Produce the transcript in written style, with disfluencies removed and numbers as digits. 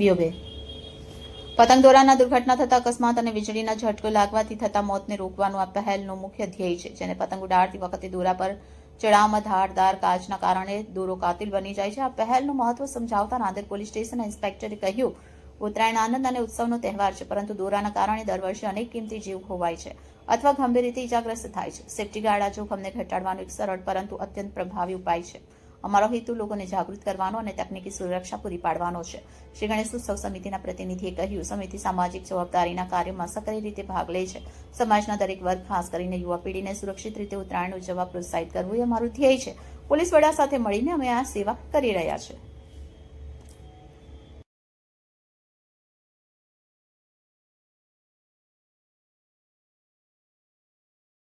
વ્યોબે પતંગ દોરાના દુર્ઘટના થતા અકસ્માત અને વીજળીના ઝટકો લાગવાથી થતા મોતને રોકવાનું આ પહેલનો મુખ્ય ધ્યેય છે, જેને પતંગ ઉડાડતી વખતે દોરા પર ચડાવમાં ધારદાર કાચના કારણે દોરો કાતિલ બની જાય છે. આ પહેલનું મહત્વ સમજાવતા નાંદેડ પોલીસ સ્ટેશન ઇન્સ્પેક્ટરે કહ્યું, ઉત્તરાયણ આનંદ અને ઉત્સવનો તહેવાર છે, પરંતુ દોરાના કારણે દર વર્ષે અનેક કિંમતી જીવ ખોવાય છે અથવા ગંભીર રીતે ઇજાગ્રસ્ત થાય છે. સેફ્ટી ગાર્ડ આ જોખમને ઘટાડવાનો એક સરળ પરંતુ અત્યંત પ્રભાવી ઉપાય છે. અમારો હેતુ લોકોને જાગૃત કરવાનો અને તકનીકી સુરક્ષા પૂરી પાડવાનો છે. શ્રી ગણેશ ઉત્સવ સમિતિના પ્રતિનિધિએ કહ્યું, સમિતિ સામાજિક જવાબદારીના કાર્યોમાં સક્રિય રીતે ભાગ લે છે. સમાજના દરેક વર્ગ, ખાસ કરીને યુવા પેઢીને સુરક્ષિત રીતે ઉત્તરાયણ ઉજવવા પ્રોત્સાહિત કરવું એ અમારું ધ્યેય છે. પોલીસ વડા સાથે મળીને અમે આ સેવા કરી રહ્યા છીએ.